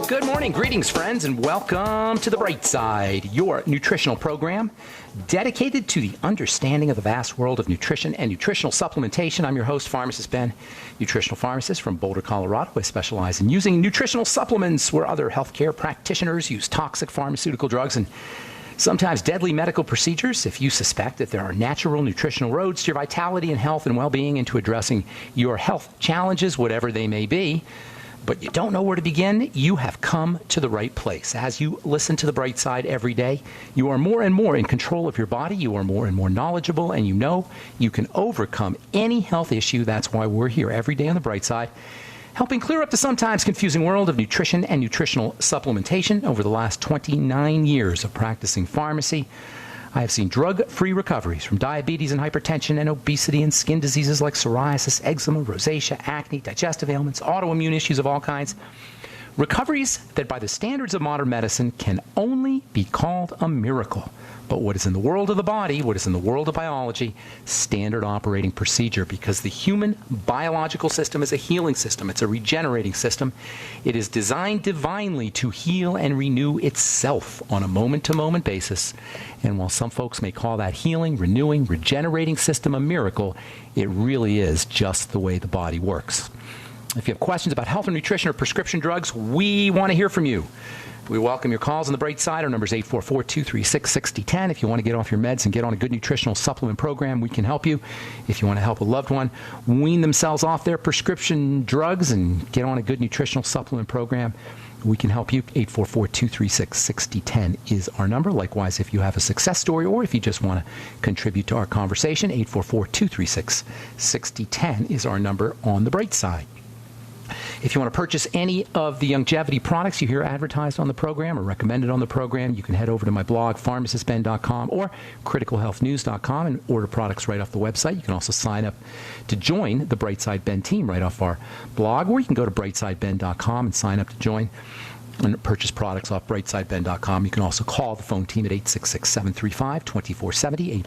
Good morning, greetings, friends, and welcome to The Bright Side, your nutritional program dedicated to the understanding of the vast world of nutrition and nutritional supplementation. I'm your host, Pharmacist Ben, nutritional pharmacist from Boulder, Colorado. I specialize in using nutritional supplements where other healthcare practitioners use toxic pharmaceutical drugs and sometimes deadly medical procedures. If you suspect that there are natural nutritional roads to your vitality and health and well-being and to addressing your health challenges, whatever they may be, but you don't know where to begin, you have come to the right place. As you listen to The Bright Side every day, you are more and more in control of your body, you are more and more knowledgeable, and you know you can overcome any health issue. That's why we're here every day on The Bright Side, helping clear up the sometimes confusing world of nutrition and nutritional supplementation. Over the last 29 years of practicing pharmacy, I have seen drug-free recoveries from diabetes and hypertension and obesity and skin diseases like psoriasis, eczema, rosacea, acne, digestive ailments, autoimmune issues of all kinds. Recoveries that by the standards of modern medicine can only be called a miracle. But what is in the world of the body, what is in the world of biology, standard operating procedure, because the human biological system is a healing system. It's a regenerating system. It is designed divinely to heal and renew itself on a moment-to-moment basis. And while some folks may call that healing, renewing, regenerating system a miracle, it really is just the way the body works. If you have questions about health and nutrition or prescription drugs, we want to hear from you. We welcome your calls on The Bright Side. Our number is 844-236-6010. If you want to get off your meds and get on a good nutritional supplement program, we can help you. If you want to help a loved one wean themselves off their prescription drugs and get on a good nutritional supplement program, we can help you. 844-236-6010 is our number. Likewise, if you have a success story or if you just want to contribute to our conversation, 844-236-6010 is our number on The Bright Side. If you want to purchase any of the longevity products you hear advertised on the program or recommended on the program, you can head over to my blog, pharmacistben.com or criticalhealthnews.com, and order products right off the website. You can also sign up to join the Brightside Ben team right off our blog, or you can go to brightsideben.com and sign up to join and purchase products off brightsideben.com. You can also call the phone team at 866-735-2470,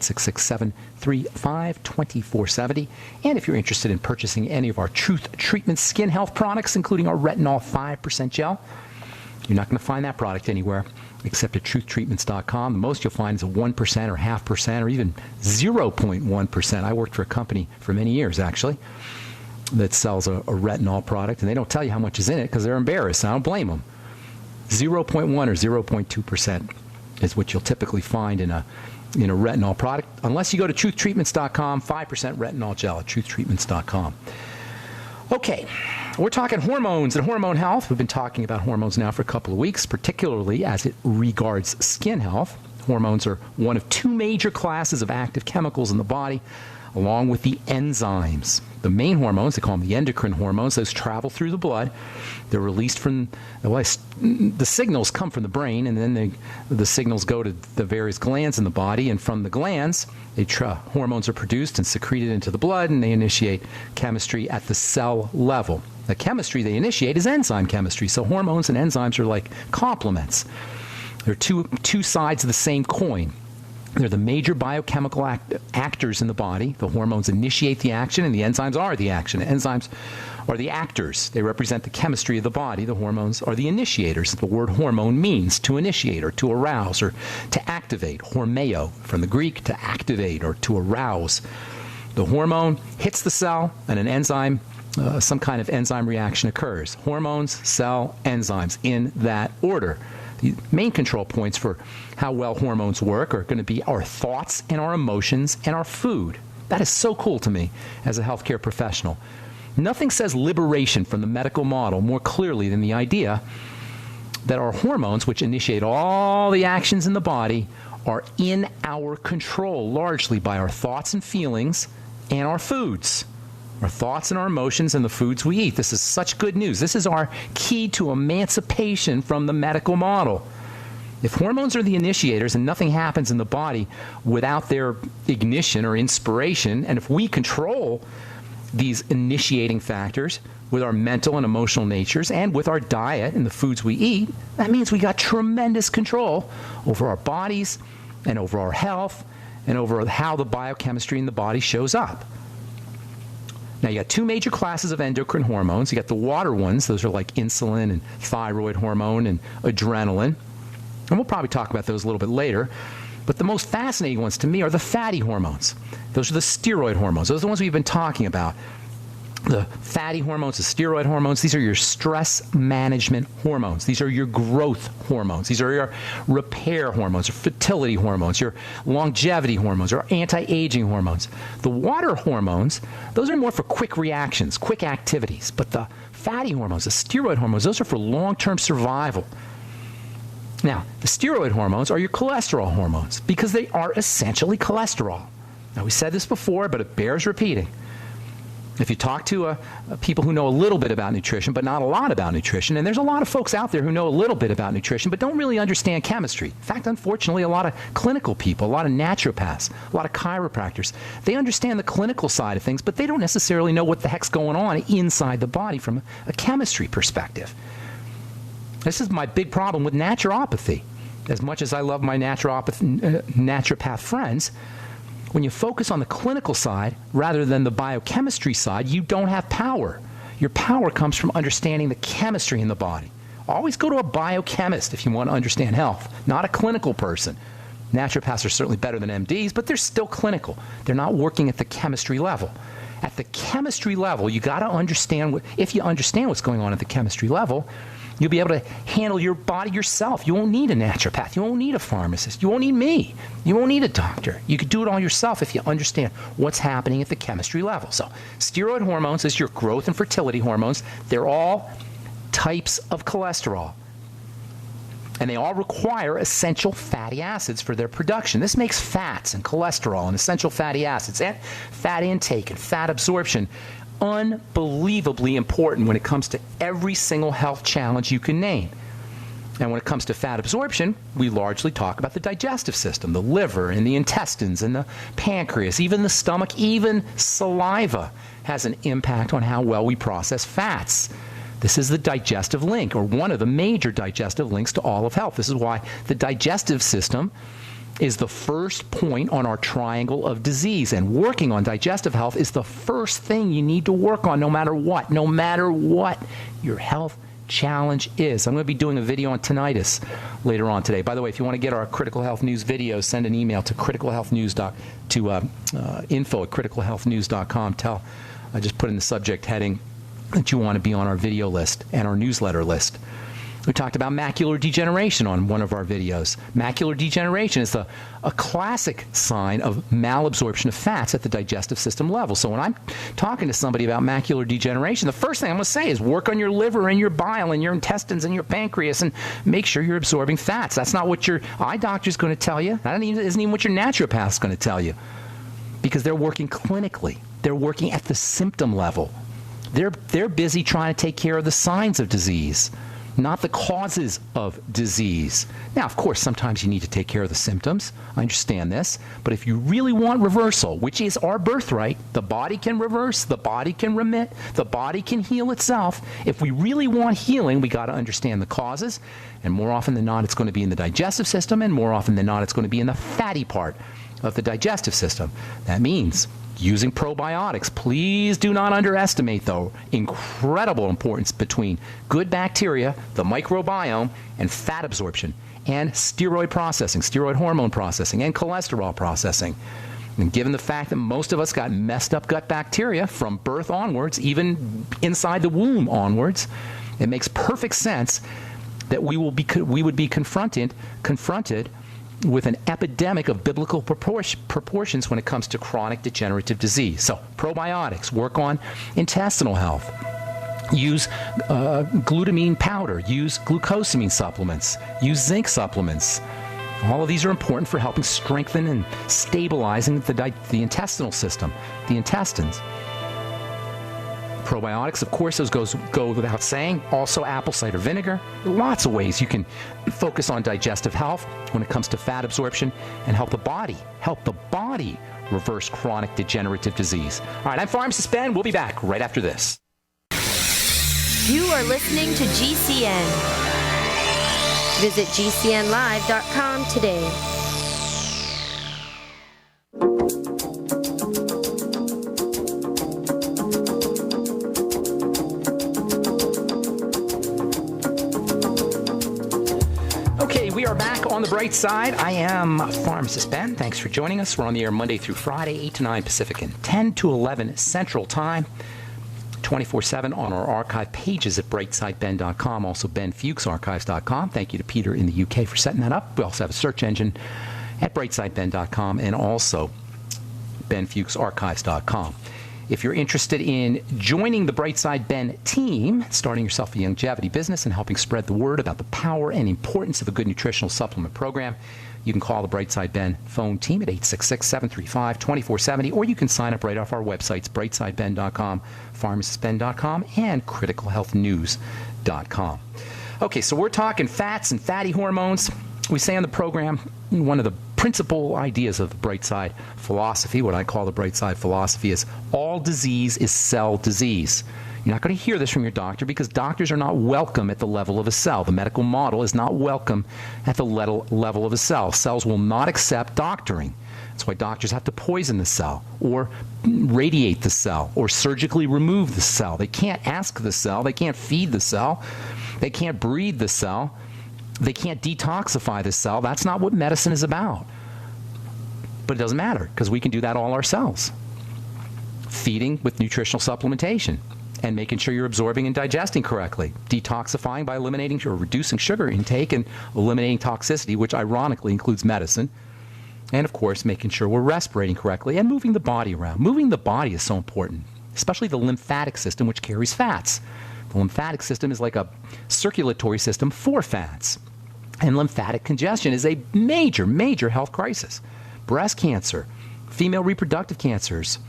866-735-2470. And if you're interested in purchasing any of our Truth Treatment skin health products, including our Retinol 5% gel, you're not going to find that product anywhere except at truthtreatments.com. The most you'll find is a 1% or 0.5% or even 0.1%. I worked for a company for many years, actually, that sells a retinol product, and they don't tell you how much is in it because they're embarrassed. I don't blame them. 0.1 or 0.2% is what you'll typically find in a retinol product, unless you go to truthtreatments.com, 5% retinol gel at truthtreatments.com. Okay, we're talking hormones and hormone health. We've been talking about hormones now for a couple of weeks, particularly as it regards skin health. Hormones are one of two major classes of active chemicals in the body, along with the enzymes. The main hormones, they call them the endocrine hormones, those travel through the blood. They're released from, the signals come from the brain, and then the signals go to the various glands in the body, and from the glands, hormones are produced and secreted into the blood, and they initiate chemistry at the cell level. The chemistry they initiate is enzyme chemistry, so hormones and enzymes are like complements. They're two sides of the same coin. They're the major biochemical actors in the body. The hormones initiate the action, and the enzymes are the action. The enzymes are the actors. They represent the chemistry of the body. The hormones are the initiators. The word hormone means to initiate or to arouse or to activate. Hormeo, from the Greek, to activate or to arouse. The hormone hits the cell, and an enzyme, some kind of enzyme reaction occurs. Hormones, cell, enzymes, in that order. The main control points for how well hormones work are going to be our thoughts and our emotions and our food. That is so cool to me as a healthcare professional. Nothing says liberation from the medical model more clearly than the idea that our hormones, which initiate all the actions in the body, are in our control largely by our thoughts and feelings and our foods. Our thoughts and our emotions and the foods we eat. This is such good news. This is our key to emancipation from the medical model. If hormones are the initiators and nothing happens in the body without their ignition or inspiration, and if we control these initiating factors with our mental and emotional natures and with our diet and the foods we eat, that means we got tremendous control over our bodies and over our health and over how the biochemistry in the body shows up. Now, you got two major classes of endocrine hormones. You got the water ones. Those are like insulin and thyroid hormone and adrenaline. And we'll probably talk about those a little bit later. But the most fascinating ones to me are the fatty hormones. Those are the steroid hormones. Those are the ones we've been talking about. The fatty hormones, the steroid hormones, these are your stress management hormones. These are your growth hormones. These are your repair hormones, your fertility hormones, your longevity hormones, or anti-aging hormones. The water hormones, those are more for quick reactions, quick activities. But the fatty hormones, the steroid hormones, those are for long-term survival. Now, the steroid hormones are your cholesterol hormones because they are essentially cholesterol. Now, we said this before, but it bears repeating. If you talk to people who know a little bit about nutrition, but not a lot about nutrition, and there's a lot of folks out there who know a little bit about nutrition, but don't really understand chemistry. In fact, unfortunately, a lot of clinical people, a lot of naturopaths, a lot of chiropractors, they understand the clinical side of things, but they don't necessarily know what the heck's going on inside the body from a chemistry perspective. This is my big problem with naturopathy. As much as I love my naturopath friends, when you focus on the clinical side rather than the biochemistry side, you don't have power. Your power comes from understanding the chemistry in the body. Always go to a biochemist if you want to understand health, not a clinical person. Naturopaths are certainly better than MDs, but they're still clinical. They're not working at the chemistry level. At the chemistry level, you got to understand, if you understand what's going on at the chemistry level, you'll be able to handle your body yourself. You won't need a naturopath. You won't need a pharmacist. You won't need me. You won't need a doctor. You could do it all yourself if you understand what's happening at the chemistry level. So steroid hormones is your growth and fertility hormones. They're all types of cholesterol. And they all require essential fatty acids for their production. This makes fats and cholesterol and essential fatty acids and fat intake and fat absorption unbelievably important when it comes to every single health challenge you can name. And when it comes to fat absorption, we largely talk about the digestive system, the liver and the intestines and the pancreas, even the stomach, even saliva has an impact on how well we process fats. This is the digestive link, or one of the major digestive links to all of health. This is why the digestive system is the first point on our triangle of disease. And working on digestive health is the first thing you need to work on no matter what your health challenge is. I'm going to be doing a video on tinnitus later on today. By the way, if you want to get our Critical Health News videos, send an email to info@criticalhealthnews.com. I just put in the subject heading that you want to be on our video list and our newsletter list. We talked about macular degeneration on one of our videos. Macular degeneration is a classic sign of malabsorption of fats at the digestive system level. So when I'm talking to somebody about macular degeneration, the first thing I'm going to say is work on your liver and your bile and your intestines and your pancreas and make sure you're absorbing fats. That's not what your eye doctor is going to tell you. That isn't even what your naturopath is going to tell you, because they're working clinically. They're working at the symptom level. They're busy trying to take care of the signs of disease, not the causes of disease. Now, of course, sometimes you need to take care of the symptoms. I understand this. But if you really want reversal, which is our birthright, the body can reverse, the body can remit, the body can heal itself. If we really want healing, we got to understand the causes. And more often than not, it's going to be in the digestive system, and more often than not, it's going to be in the fatty part of the digestive system. That means using probiotics. Please do not underestimate, though, incredible importance between good bacteria, the microbiome, and fat absorption, and steroid processing, steroid hormone processing, and cholesterol processing. And given the fact that most of us got messed up gut bacteria from birth onwards, even inside the womb onwards, it makes perfect sense that we would be confronted with an epidemic of biblical proportions when it comes to chronic degenerative disease. So probiotics, work on intestinal health. Use glutamine powder. Use glucosamine supplements. Use zinc supplements. All of these are important for helping strengthen and stabilizing the intestinal system, the intestines. Probiotics, of course, those go without saying. Also apple cider vinegar. Lots of ways you can focus on digestive health when it comes to fat absorption and help the body reverse chronic degenerative disease. All right, I'm Pharmacist Ben. We'll be back right after this. You are listening to GCN. Visit GCNlive.com today. On the bright side, I am Pharmacist Ben. Thanks for joining us. We're on the air Monday through Friday, 8 to 9 Pacific and 10 to 11 Central Time, 24/7 on our archive pages at brightsideben.com, also benfuchsarchives.com. Thank you to Peter in the UK for setting that up. We also have a search engine at brightsideben.com and also benfuchsarchives.com. If you're interested in joining the Brightside Ben team, starting yourself a longevity business and helping spread the word about the power and importance of a good nutritional supplement program, you can call the Brightside Ben phone team at 866-735-2470, or you can sign up right off our websites, brightsideben.com, pharmacistben.com, and criticalhealthnews.com. Okay, so we're talking fats and fatty hormones. We say on the program, one of the principal ideas of the Brightside philosophy, what I call the Brightside philosophy, is all disease is cell disease. You're not going to hear this from your doctor because doctors are not welcome at the level of a cell. The medical model is not welcome at the level of a cell. Cells will not accept doctoring. That's why doctors have to poison the cell or radiate the cell or surgically remove the cell. They can't ask the cell. They can't feed the cell. They can't breed the cell. They can't detoxify the cell. That's not what medicine is about. But it doesn't matter because we can do that all ourselves. Feeding with nutritional supplementation and making sure you're absorbing and digesting correctly. Detoxifying by eliminating or reducing sugar intake and eliminating toxicity, which ironically includes medicine. And of course, making sure we're respirating correctly and moving the body around. Moving the body is so important, especially the lymphatic system, which carries fats. The lymphatic system is like a circulatory system for fats. And lymphatic congestion is a major, major health crisis. Breast cancer, female reproductive cancers,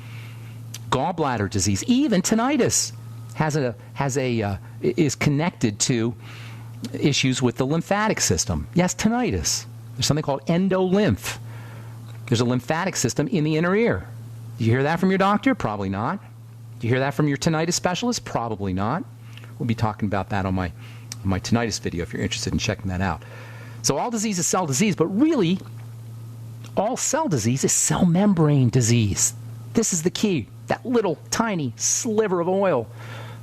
gallbladder disease, even tinnitus is connected to issues with the lymphatic system. Yes, tinnitus. There's something called endolymph. There's a lymphatic system in the inner ear. Do you hear that from your doctor? Probably not. Do you hear that from your tinnitus specialist? Probably not. We'll be talking about that on my tinnitus video if you're interested in checking that out. So all disease is cell disease, but really all cell disease is cell membrane disease. This is the key. That little tiny sliver of oil,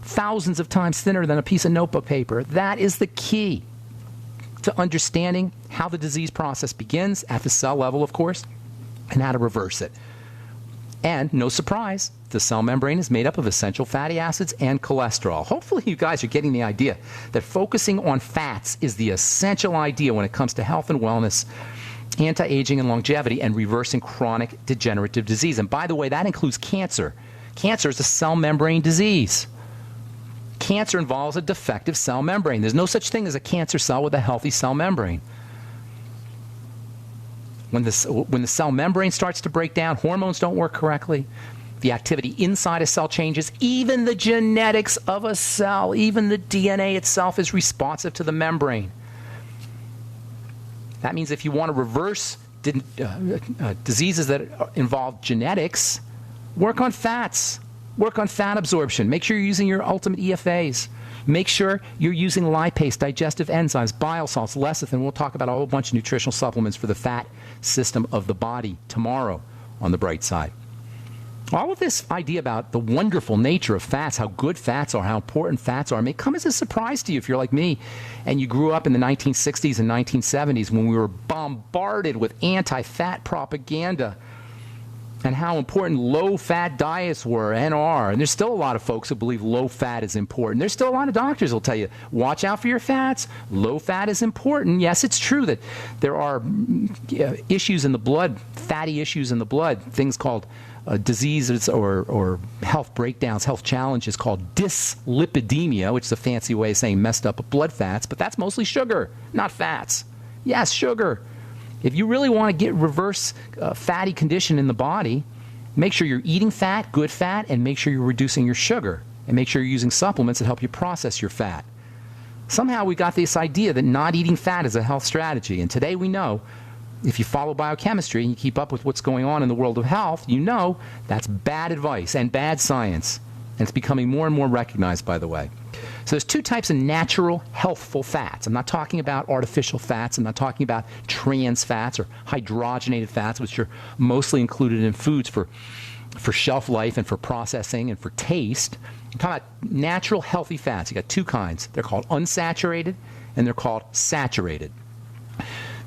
thousands of times thinner than a piece of notebook paper. That is the key to understanding how the disease process begins at the cell level, of course, and how to reverse it. And no surprise, the cell membrane is made up of essential fatty acids and cholesterol. Hopefully you guys are getting the idea that focusing on fats is the essential idea when it comes to health and wellness, anti-aging and longevity, and reversing chronic degenerative disease. And by the way, that includes cancer. Cancer is a cell membrane disease. Cancer involves a defective cell membrane. There's no such thing as a cancer cell with a healthy cell membrane. When the cell membrane starts to break down, hormones don't work correctly. The activity inside a cell changes. Even the genetics of a cell, even the DNA itself is responsive to the membrane. That means if you want to reverse diseases that involve genetics, work on fats. Work on fat absorption. Make sure you're using your ultimate EFAs. Make sure you're using lipase, digestive enzymes, bile salts, lecithin. We'll talk about a whole bunch of nutritional supplements for the fat system of the body tomorrow on the bright side. All of this idea about the wonderful nature of fats, how good fats are, how important fats are, may come as a surprise to you if you're like me and you grew up in the 1960s and 1970s when we were bombarded with anti-fat propaganda and how important low-fat diets were and are. And there's still a lot of folks who believe low-fat is important. There's still a lot of doctors who will tell you, watch out for your fats. Low-fat is important. Yes, it's true that there are issues in the blood, fatty issues in the blood, things called diseases or health breakdowns, health challenges called dyslipidemia, which is a fancy way of saying messed up blood fats, but that's mostly sugar, not fats. Yes, sugar. If you really want to reverse fatty condition in the body, make sure you're eating fat, good fat, and make sure you're reducing your sugar, and make sure you're using supplements that help you process your fat. Somehow we got this idea that not eating fat is a health strategy, and today we know if you follow biochemistry and you keep up with what's going on in the world of health, you know that's bad advice and bad science, and it's becoming more and more recognized, by the way. So there's two types of natural, healthful fats. I'm not talking about artificial fats. I'm not talking about trans fats or hydrogenated fats, which are mostly included in foods for shelf life and for processing and for taste. I'm talking about natural, healthy fats. You got two kinds. They're called unsaturated and they're called saturated.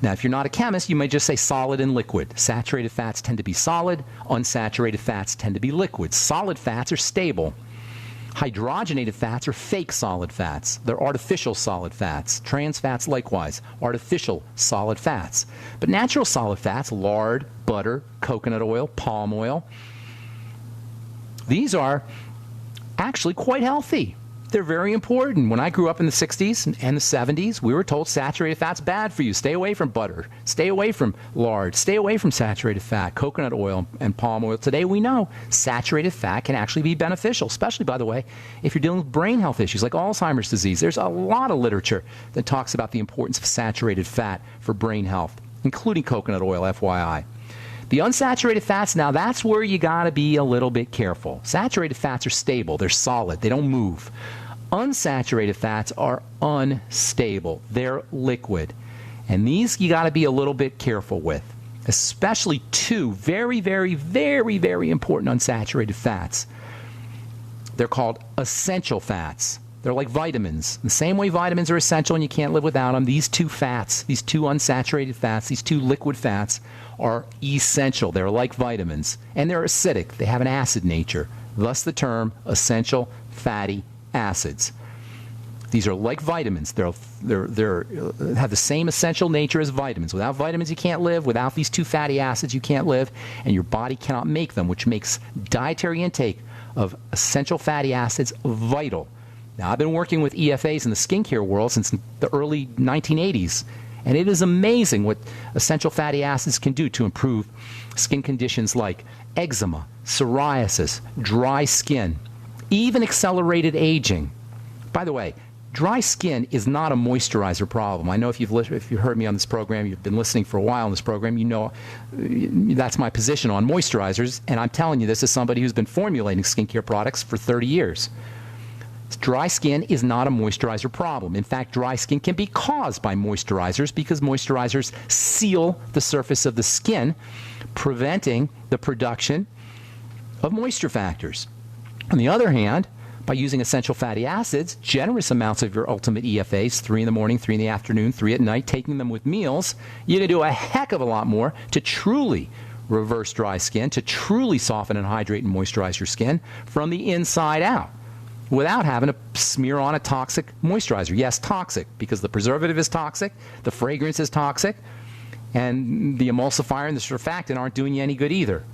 Now, if you're not a chemist, you may just say solid and liquid. Saturated fats tend to be solid. Unsaturated fats tend to be liquid. Solid fats are stable. Hydrogenated fats are fake solid fats. They're artificial solid fats. Trans fats, likewise, artificial solid fats. But natural solid fats, lard, butter, coconut oil, palm oil, these are actually quite healthy. They're very important. When I grew up in the 60s and the 70s, we were told saturated fat's bad for you. Stay away from butter. Stay away from lard. Stay away from saturated fat, coconut oil, and palm oil. Today we know saturated fat can actually be beneficial, especially, by the way, if you're dealing with brain health issues like Alzheimer's disease. There's a lot of literature that talks about the importance of saturated fat for brain health, including coconut oil, FYI. The unsaturated fats, now that's where you got to be a little bit careful. Saturated fats are stable. They're solid. They don't move. Unsaturated fats are unstable. They're liquid. And these you got to be a little bit careful with, especially two very, very, very, very important unsaturated fats. They're called essential fats. They're like vitamins. The same way vitamins are essential and you can't live without them, these two fats, these two unsaturated fats, these two liquid fats are essential. They're like vitamins. And they're acidic. They have an acid nature. Thus the term essential fatty acids. These are like vitamins. They have the same essential nature as vitamins. Without vitamins, you can't live. Without these two fatty acids, you can't live. And your body cannot make them, which makes dietary intake of essential fatty acids vital. Now, I've been working with EFAs in the skincare world since the early 1980s, and it is amazing what essential fatty acids can do to improve skin conditions like eczema, psoriasis, dry skin, even accelerated aging. By the way, dry skin is not a moisturizer problem. I know if you've heard me on this program, you've been listening for a while on this program, you know that's my position on moisturizers, and I'm telling you this as somebody who's been formulating skincare products for 30 years. Dry skin is not a moisturizer problem. In fact, dry skin can be caused by moisturizers because moisturizers seal the surface of the skin, preventing the production of moisture factors. On the other hand, by using essential fatty acids, generous amounts of your ultimate EFAs, 3 in the morning, 3 in the afternoon, 3 at night, taking them with meals, you're going to do a heck of a lot more to truly reverse dry skin, to truly soften and hydrate and moisturize your skin from the inside out, without having to smear on a toxic moisturizer. Yes, toxic, because the preservative is toxic, the fragrance is toxic, and the emulsifier and the surfactant aren't doing you any good either.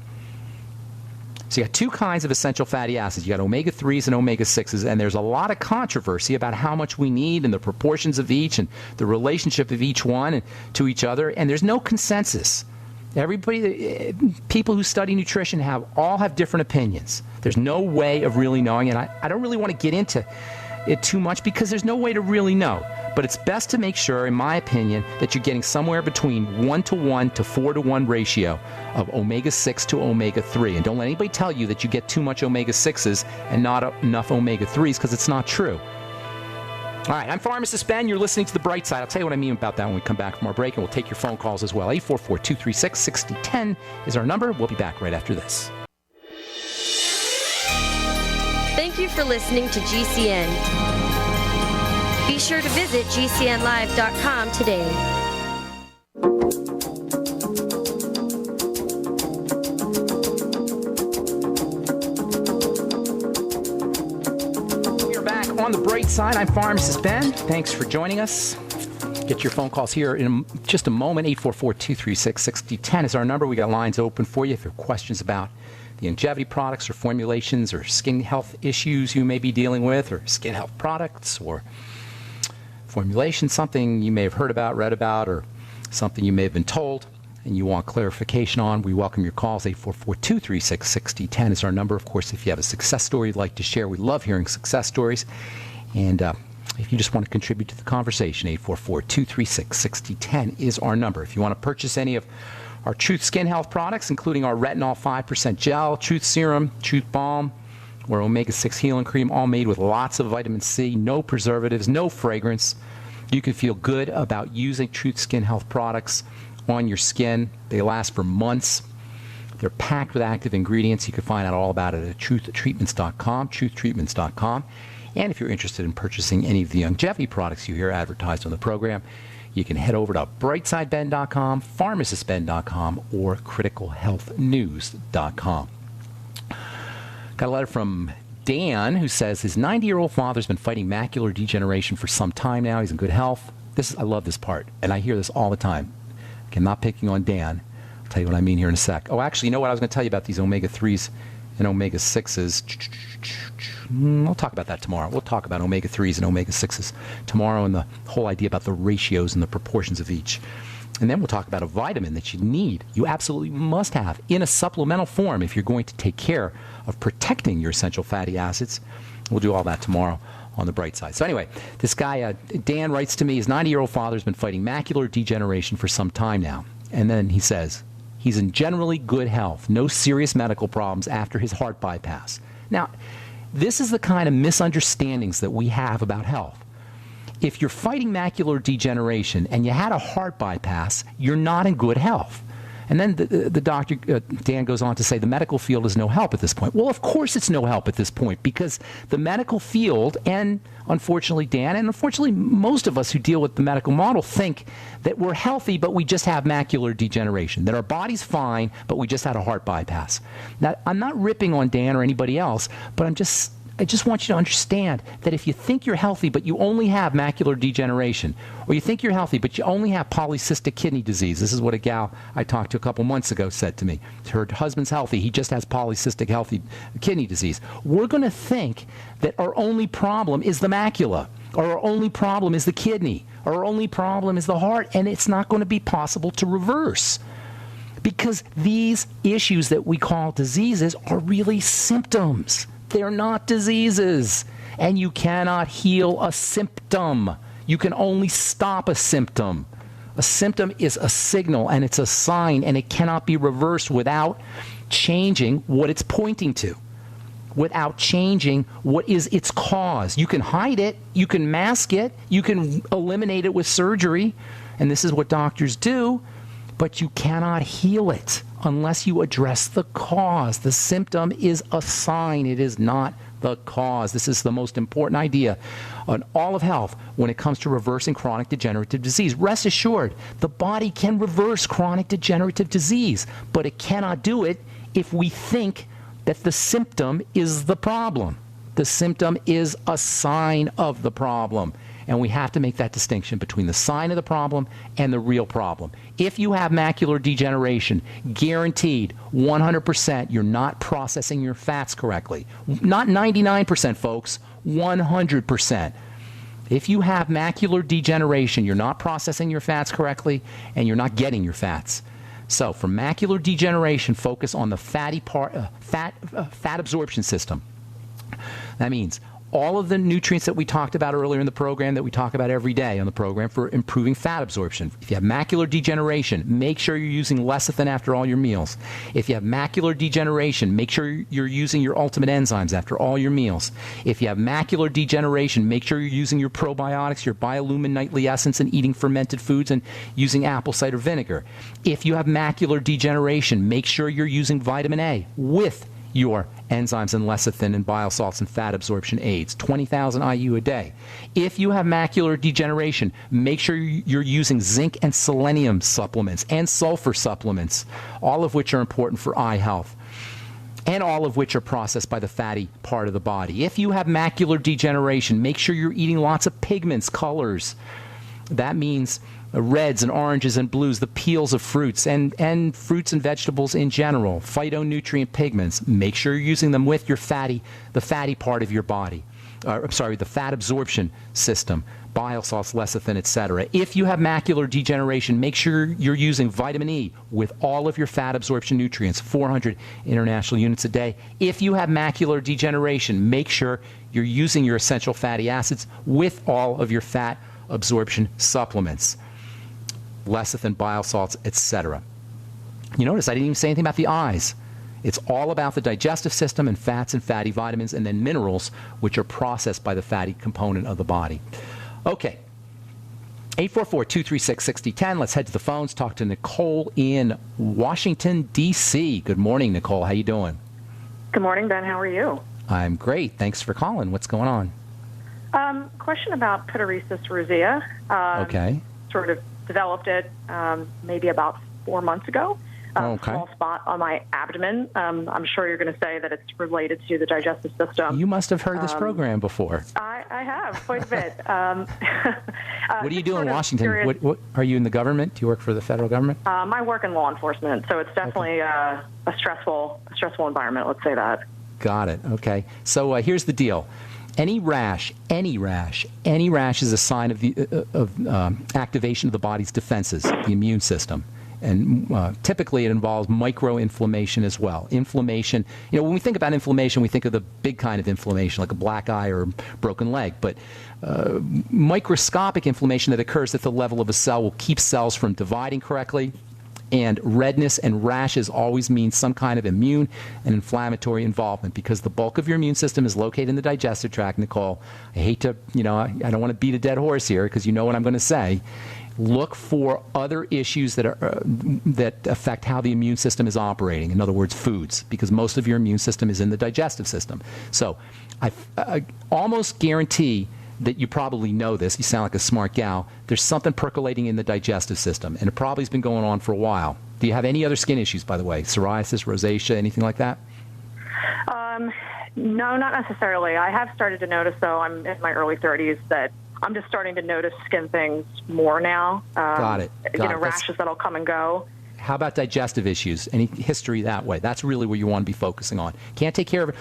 So you got two kinds of essential fatty acids. You got omega-3s and omega-6s, and there's a lot of controversy about how much we need and the proportions of each and the relationship of each one and to each other, and there's no consensus. People who study nutrition all have different opinions. There's no way of really knowing, and I don't really want to get into it too much because there's no way to really know. But it's best to make sure, in my opinion, that you're getting somewhere between 1:1 to 4:1 ratio of omega-6 to omega-3. And don't let anybody tell you that you get too much omega-6s and not enough omega-3s, because it's not true. All right, I'm Pharmacist Ben. You're listening to The Bright Side. I'll tell you what I mean about that when we come back from our break, and we'll take your phone calls as well. 844-236-6010 is our number. We'll be back right after this. Thank you for listening to GCN. Be sure to visit GCNlive.com today. We're back on The Bright Side. I'm Pharmacist Ben. Thanks for joining us. Get your phone calls here in just a moment. 844-236-6010 is our number. We got lines open for you if you have questions about the longevity products or formulations or skin health issues you may be dealing with, or skin health products or formulation, something you may have heard about, read about, or something you may have been told and you want clarification on. We welcome your calls. 844-236-6010 is our number. Of course, if you have a success story you'd like to share, we love hearing success stories. And if you just want to contribute to the conversation, 844-236-6010 is our number. If you want to purchase any of our Truth Skin Health products, including our Retinol 5% Gel, Truth Serum, Truth Balm, or Omega-6 Healing Cream, all made with lots of vitamin C, no preservatives, no fragrance. You can feel good about using Truth Skin Health products on your skin. They last for months. They're packed with active ingredients. You can find out all about it at truthtreatments.com, truthtreatments.com. And if you're interested in purchasing any of the longevity products you hear advertised on the program, you can head over to brightsideben.com, pharmacistben.com, or criticalhealthnews.com. Got a letter from Dan, who says his 90-year-old father's been fighting macular degeneration for some time now. He's in good health. I love this part, and I hear this all the time. Okay, I'm not picking on Dan. I'll tell you what I mean here in a sec. Oh, actually, you know what? I was going to tell you about these omega-3s and omega-6s. I'll talk about that tomorrow. We'll talk about omega-3s and omega-6s tomorrow and the whole idea about the ratios and the proportions of each. And then we'll talk about a vitamin that you need, you absolutely must have in a supplemental form if you're going to take care of protecting your essential fatty acids. We'll do all that tomorrow on the bright side. So anyway, this guy, Dan, writes to me, his 90-year-old father's been fighting macular degeneration for some time now. And then he says, he's in generally good health, no serious medical problems after his heart bypass. Now, this is the kind of misunderstandings that we have about health. If you're fighting macular degeneration and you had a heart bypass, you're not in good health. And then the doctor, Dan, goes on to say the medical field is no help at this point. Well, of course it's no help at this point, because the medical field, and unfortunately Dan, and unfortunately most of us who deal with the medical model, think that we're healthy but we just have macular degeneration, that our body's fine but we just had a heart bypass. Now, I'm not ripping on Dan or anybody else, but I just want you to understand that if you think you're healthy but you only have macular degeneration, or you think you're healthy but you only have polycystic kidney disease — this is what a gal I talked to a couple months ago said to me. Her husband's healthy, he just has polycystic kidney disease. We're going to think that our only problem is the macula, or our only problem is the kidney, or our only problem is the heart, and it's not going to be possible to reverse. Because these issues that we call diseases are really symptoms. They're not diseases, and you cannot heal a symptom. You can only stop a symptom. A symptom is a signal, and it's a sign, and it cannot be reversed without changing what it's pointing to, without changing what is its cause. You can hide it, you can mask it, you can eliminate it with surgery, and this is what doctors do, but you cannot heal it unless you address the cause. The symptom is a sign. It is not the cause. This is the most important idea on all of health when it comes to reversing chronic degenerative disease. Rest assured, the body can reverse chronic degenerative disease, but it cannot do it if we think that the symptom is the problem. The symptom is a sign of the problem. And we have to make that distinction between the sign of the problem and the real problem. If you have macular degeneration, guaranteed 100% you're not processing your fats correctly. Not 99%, folks, 100%. If you have macular degeneration, you're not processing your fats correctly and you're not getting your fats. So for macular degeneration, focus on the fatty fat absorption system. That means all of the nutrients that we talked about earlier in the program, that we talk about every day on the program for improving fat absorption. If you have macular degeneration, make sure you're using lecithin after all your meals. If you have macular degeneration, make sure you're using your ultimate enzymes after all your meals. If you have macular degeneration, make sure you're using your probiotics, your biolumin nightly essence, and eating fermented foods and using apple cider vinegar. If you have macular degeneration, make sure you're using vitamin A with your enzymes and lecithin and bile salts and fat absorption aids, 20,000 IU a day. If you have macular degeneration, make sure you're using zinc and selenium supplements and sulfur supplements, all of which are important for eye health, and all of which are processed by the fatty part of the body. If you have macular degeneration, make sure you're eating lots of pigments, colors. That means reds and oranges and blues, the peels of fruits, and fruits and vegetables in general, phytonutrient pigments. Make sure you're using them with your the fatty part of your body. The fat absorption system, bile salts, lecithin, etc. If you have macular degeneration, make sure you're using vitamin E with all of your fat absorption nutrients, 400 international units a day. If you have macular degeneration, make sure you're using your essential fatty acids with all of your fat absorption supplements, lecithin, bile salts, etc. You notice I didn't even say anything about the eyes. It's all about the digestive system and fats and fatty vitamins, and then minerals, which are processed by the fatty component of the body. Okay. 844-236-6010. Let's head to the phones. Talk to Nicole in Washington, D.C. Good morning, Nicole. How you doing? Good morning, Ben. How are you? I'm great. Thanks for calling. What's going on? Question about pityriasis rosea. Okay. It's sort of developed it maybe about 4 months ago. Okay. Small spot on my abdomen. I'm sure you're going to say that it's related to the digestive system. You must have heard this program before. I have quite a bit. What do you do in Washington? What are you in the government? Do you work for the federal government? I work in law enforcement, so it's definitely a stressful environment. Let's say that. Got it. Okay. So here's the deal. Any rash is a sign of activation of the body's defenses, the immune system. And typically it involves microinflammation as well. Inflammation, when we think about inflammation, we think of the big kind of inflammation, like a black eye or a broken leg. But microscopic inflammation that occurs at the level of a cell will keep cells from dividing correctly. And redness and rashes always mean some kind of immune and inflammatory involvement, because the bulk of your immune system is located in the digestive tract. Nicole, I hate to, I don't want to beat a dead horse here, because you know what I'm going to say. Look for other issues that affect how the immune system is operating. In other words, foods, because most of your immune system is in the digestive system. So I almost guarantee that you probably know this. You sound like a smart gal. There's something percolating in the digestive system, and it probably has been going on for a while. Do you have any other skin issues, by the way? Psoriasis, rosacea, anything like that? No, not necessarily. I have started to notice, though, I'm in my early 30s, that I'm just starting to notice skin things more now. Got it. Rashes that'll come and go. How about digestive issues? Any history that way? That's really where you want to be focusing on. Can't take care of it.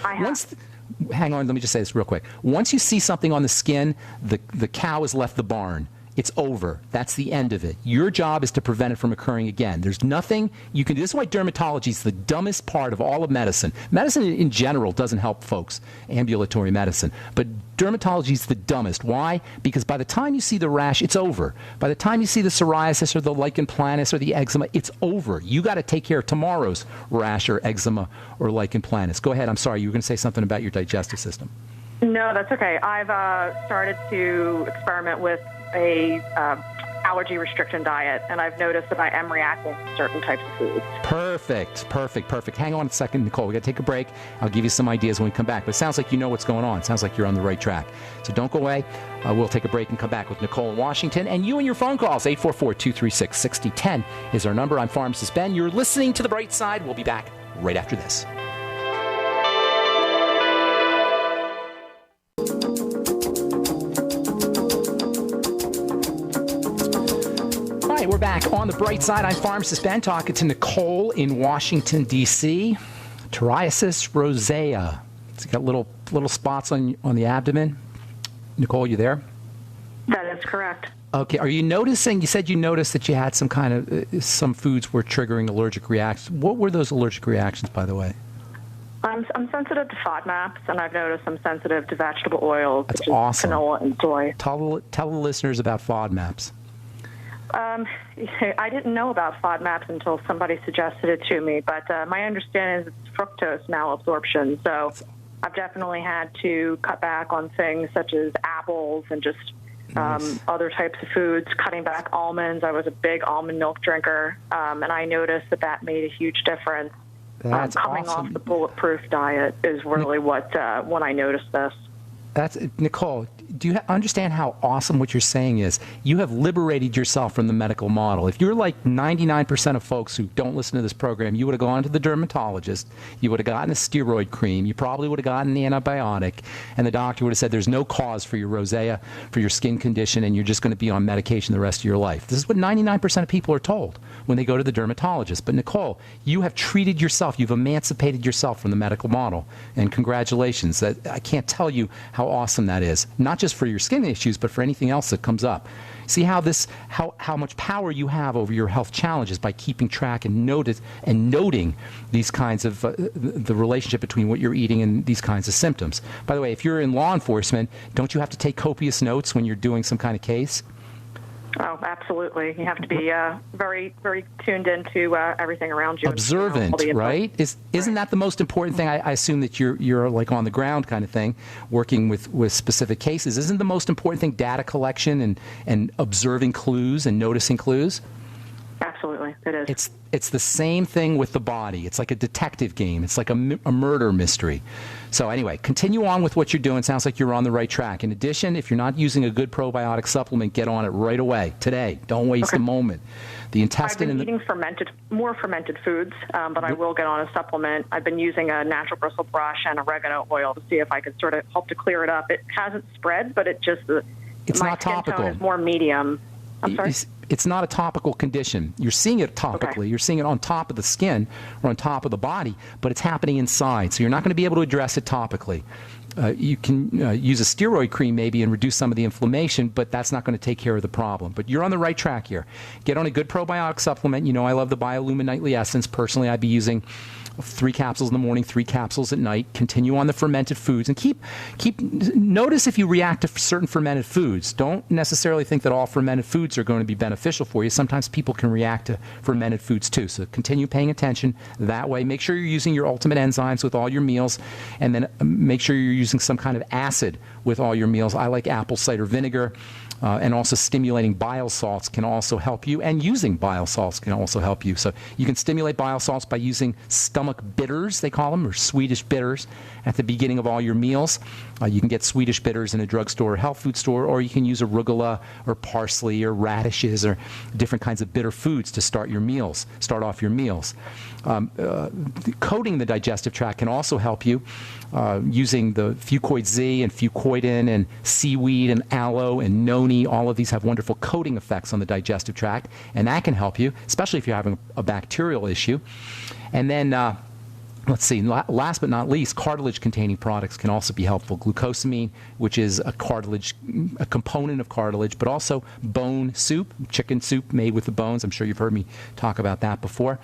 Hang on, let me just say this real quick. Once you see something on the skin, the cow has left the barn. It's over. That's the end of it. Your job is to prevent it from occurring again. There's nothing you can do. This is why dermatology is the dumbest part of all of medicine. Medicine in general doesn't help folks, ambulatory medicine. But dermatology is the dumbest. Why? Because by the time you see the rash, it's over. By the time you see the psoriasis or the lichen planus or the eczema, it's over. You got to take care of tomorrow's rash or eczema or lichen planus. Go ahead. I'm sorry. You were going to say something about your digestive system. No, that's okay. I've started to experiment with a allergy restriction diet, and I've noticed that I am reacting to certain types of foods. Perfect. Hang on a second, Nicole. We got to take a break. I'll give you some ideas when we come back. But it sounds like you know what's going on. It sounds like you're on the right track. So don't go away. We'll take a break and come back with Nicole in Washington. And you and your phone calls. 844-236-6010 is our number. I'm Pharmacist Ben. You're listening to The Bright Side. We'll be back right after this. We're back on The Bright Side. I'm Pharmacist Ben, talking to Nicole in Washington, D.C. Psoriasis, rosacea. It's got little spots on the abdomen. Nicole, you there? That is correct. Okay. Are you noticing, you said you noticed that you had some kind of, some foods were triggering allergic reactions. What were those allergic reactions, by the way? I'm sensitive to FODMAPs, and I've noticed I'm sensitive to vegetable oils. That's such as awesome. Canola and soy. Tell the listeners about FODMAPs. I didn't know about FODMAPs until somebody suggested it to me, but my understanding is it's fructose malabsorption. So I've definitely had to cut back on things such as apples and just other types of foods, cutting back almonds. I was a big almond milk drinker, and I noticed that made a huge difference. That's coming awesome. off the bulletproof diet is really when I noticed this. That's Nicole. Do you understand how awesome what you're saying is? You have liberated yourself from the medical model. If you're like 99% of folks who don't listen to this program, you would have gone to the dermatologist, you would have gotten a steroid cream, you probably would have gotten the antibiotic, and the doctor would have said there's no cause for your rosacea, for your skin condition, and you're just going to be on medication the rest of your life. This is what 99% of people are told when they go to the dermatologist. But Nicole, you have treated yourself, you've emancipated yourself from the medical model, and congratulations. I can't tell you how awesome that is. Not just for your skin issues, but for anything else that comes up. See how much power you have over your health challenges by keeping track and noting these kinds of the relationship between what you're eating and these kinds of symptoms. By the way, if you're in law enforcement, don't you have to take copious notes when you're doing some kind of case? Oh, absolutely. You have to be very, very tuned into everything around you. Observant, right? Isn't that the most important thing? I assume that you're like on the ground kind of thing, working with specific cases. Isn't the most important thing data collection and observing clues and noticing clues? Absolutely. It is. It's the same thing with the body. It's like a detective game. It's like a murder mystery. So anyway, continue on with what you're doing. Sounds like you're on the right track. In addition, if you're not using a good probiotic supplement, get on it right away, today. Don't waste a moment. The intestine. I've been eating more fermented foods, but I will get on a supplement. I've been using a natural bristle brush and oregano oil to see if I could sort of help to clear it up. It hasn't spread, but it's my not skin topical. tone is more medium. I'm sorry? It's not a topical condition. You're seeing it topically. Okay. You're seeing it on top of the skin or on top of the body, but it's happening inside. So you're not going to be able to address it topically. You can use a steroid cream maybe and reduce some of the inflammation, but that's not going to take care of the problem. But you're on the right track here. Get on a good probiotic supplement. You know I love the Biolumin Nightly Essence. Personally, I'd be using 3 capsules in the morning, 3 capsules at night. Continue on the fermented foods and keep notice if you react to certain fermented foods. Don't necessarily think that all fermented foods are going to be beneficial for you. Sometimes people can react to fermented foods too. So continue paying attention that way. Make sure you're using your ultimate enzymes with all your meals, and then make sure you're using some kind of acid with all your meals. I like apple cider vinegar. And also stimulating bile salts can also help you, and using bile salts can also help you. So you can stimulate bile salts by using stomach bitters, they call them, or Swedish bitters at the beginning of all your meals. You can get Swedish bitters in a drugstore or health food store, or you can use arugula or parsley or radishes or different kinds of bitter foods to start off your meals. Coating the digestive tract can also help you using the Fucoid Z and Fucoidin and seaweed and aloe and noni. All of these have wonderful coating effects on the digestive tract, and that can help you, especially if you're having a bacterial issue. And then let's see, last but not least, cartilage-containing products can also be helpful. Glucosamine, which is a component of cartilage, but also bone soup, chicken soup made with the bones. I'm sure you've heard me talk about that before.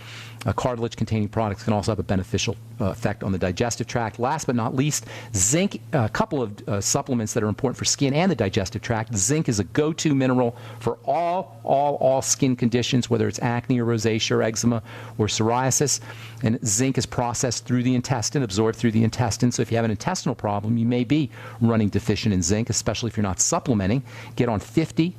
Cartilage-containing products can also have a beneficial effect on the digestive tract. Last but not least, zinc, a couple of supplements that are important for skin and the digestive tract. Zinc is a go-to mineral for all skin conditions, whether it's acne or rosacea or eczema or psoriasis. And zinc is processed through the intestine, absorbed through the intestine. So if you have an intestinal problem, you may be running deficient in zinc, especially if you're not supplementing. Get on 50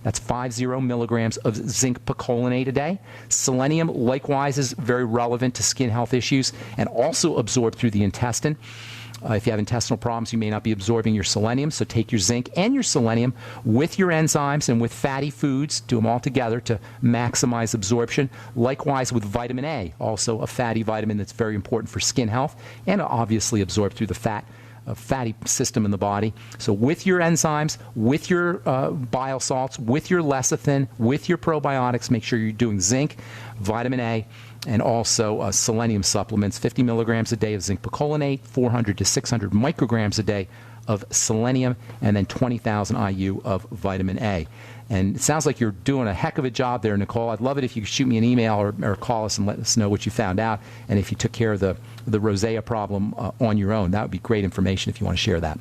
milligrams of zinc picolinate a day. Selenium, likewise, is very relevant to skin health issues and also absorbed through the intestine. If you have intestinal problems, you may not be absorbing your selenium, so take your zinc and your selenium with your enzymes and with fatty foods, do them all together to maximize absorption. Likewise with vitamin A, also a fatty vitamin that's very important for skin health and obviously absorbed through the fatty system in the body. So with your enzymes, with your bile salts, with your lecithin, with your probiotics, make sure you're doing zinc, vitamin A, and also selenium supplements, 50 milligrams a day of zinc picolinate, 400 to 600 micrograms a day of selenium, and then 20,000 IU of vitamin A. And it sounds like you're doing a heck of a job there, Nicole. I'd love it if you could shoot me an email or call us and let us know what you found out, and if you took care of the rosacea problem on your own. That would be great information if you want to share that.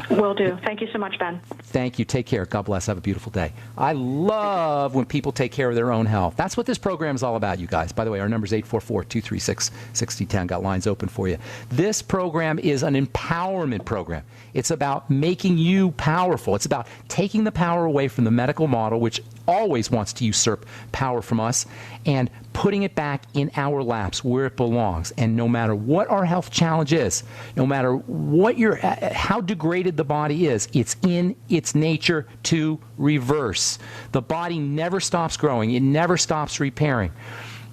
Will do. Thank you so much, Ben. Thank you. Take care. God bless. Have a beautiful day. I love when people take care of their own health. That's what this program is all about, you guys. By the way, our number is 844-236-6010. Got lines open for you. This program is an empowerment program. It's about making you powerful. It's about taking the power away from the medical model, which always wants to usurp power from us, and putting it back in our laps where it belongs. And no matter what our health challenge is, no matter what how degraded the body is, it's in its nature to reverse. The body never stops growing. It never stops repairing.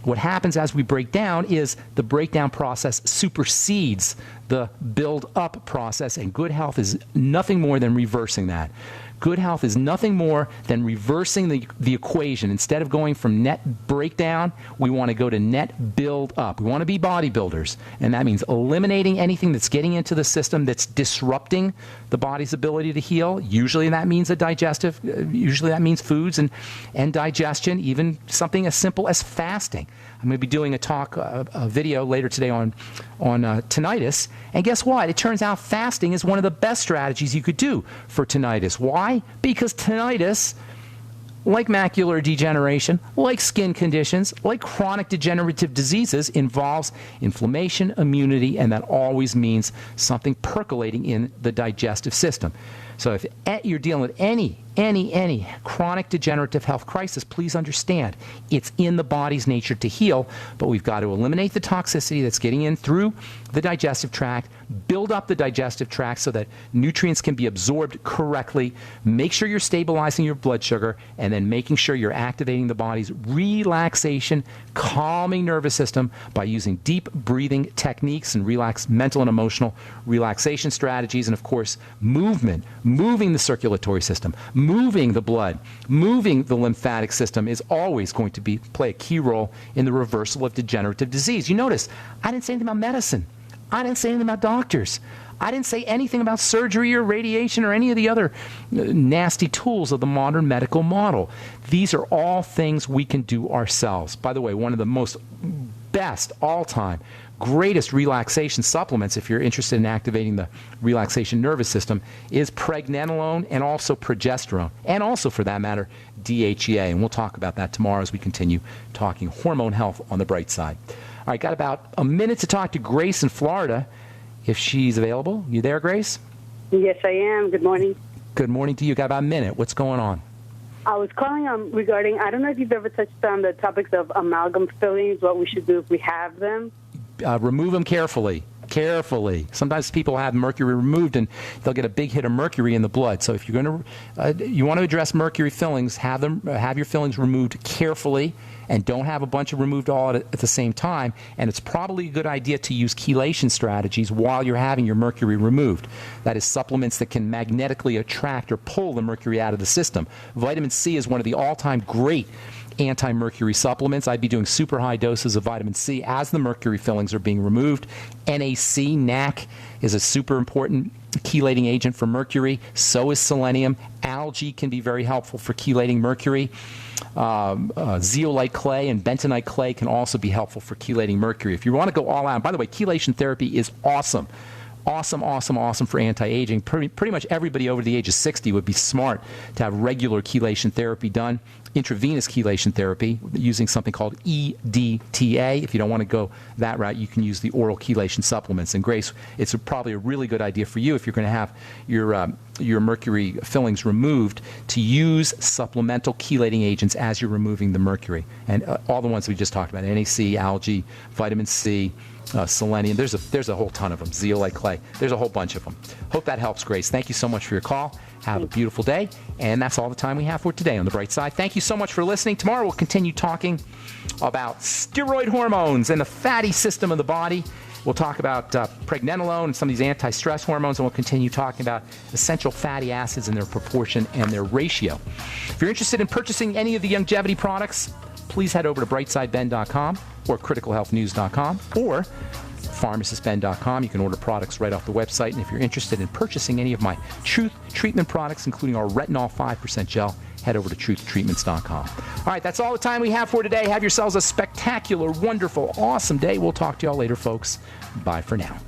What happens as we break down is the breakdown process supersedes the build-up process, and good health is nothing more than reversing that. Good health is nothing more than reversing the equation. Instead of going from net breakdown, we want to go to net build up. We want to be bodybuilders, and that means eliminating anything that's getting into the system that's disrupting the body's ability to heal. Usually that means usually that means foods and digestion, even something as simple as fasting. I'm going to be doing a video later today on tinnitus. And guess what? It turns out fasting is one of the best strategies you could do for tinnitus. Why? Because tinnitus, like macular degeneration, like skin conditions, like chronic degenerative diseases, involves inflammation, immunity, and that always means something percolating in the digestive system. So if you're dealing with any chronic degenerative health crisis, please understand it's in the body's nature to heal, but we've got to eliminate the toxicity that's getting in through the digestive tract, build up the digestive tract so that nutrients can be absorbed correctly, make sure you're stabilizing your blood sugar, and then making sure you're activating the body's relaxation, calming nervous system by using deep breathing techniques and mental and emotional relaxation strategies, and of course, movement, moving the circulatory system, moving the blood, moving the lymphatic system is always going to play a key role in the reversal of degenerative disease. You notice, I didn't say anything about medicine. I didn't say anything about doctors. I didn't say anything about surgery or radiation or any of the other nasty tools of the modern medical model. These are all things we can do ourselves. By the way, one of the most best all-time greatest relaxation supplements, if you're interested in activating the relaxation nervous system, is pregnenolone and also progesterone, and also, for that matter, DHEA. And we'll talk about that tomorrow as we continue talking hormone health on the bright side. All right, got about a minute to talk to Grace in Florida, if she's available. You there, Grace? Yes, I am. Good morning. Good morning to you. Got about a minute. What's going on? I was calling regarding, I don't know if you've ever touched on the topics of amalgam fillings, what we should do if we have them. Remove them carefully. Sometimes people have mercury removed and they'll get a big hit of mercury in the blood. So if you're going to, you want to address mercury fillings, have your fillings removed carefully, and don't have a bunch of removed all at the same time. And it's probably a good idea to use chelation strategies while you're having your mercury removed. That is, supplements that can magnetically attract or pull the mercury out of the system. Vitamin C is one of the all-time great anti-mercury supplements. I'd be doing super high doses of vitamin C as the mercury fillings are being removed. NaC is a super important chelating agent for mercury. So is selenium. Algae can be very helpful for chelating mercury. Zeolite clay and bentonite clay can also be helpful for chelating mercury. If you want to go all out, by the way, chelation therapy is awesome. Awesome for anti-aging. Pretty much everybody over the age of 60 would be smart to have regular chelation therapy done. Intravenous chelation therapy using something called EDTA. If you don't want to go that route, you can use the oral chelation supplements. And Grace, it's probably a really good idea for you if you're going to have your mercury fillings removed to use supplemental chelating agents as you're removing the mercury. And all the ones we just talked about, NaC, algae, vitamin C, selenium. There's a whole ton of them. Zeolite clay. There's a whole bunch of them. Hope that helps, Grace. Thank you so much for your call. Have a beautiful day. And that's all the time we have for today on The Bright Side. Thank you so much for listening. Tomorrow we'll continue talking about steroid hormones and the fatty system of the body. We'll talk about pregnenolone and some of these anti-stress hormones, and we'll continue talking about essential fatty acids and their proportion and their ratio. If you're interested in purchasing any of the longevity products, please head over to brightsideben.com or criticalhealthnews.com or pharmacistben.com. You can order products right off the website. And if you're interested in purchasing any of my Truth Treatment products, including our retinol 5% gel, head over to truthtreatments.com. All right, that's all the time we have for today. Have yourselves a spectacular, wonderful, awesome day. We'll talk to y'all later, folks. Bye for now.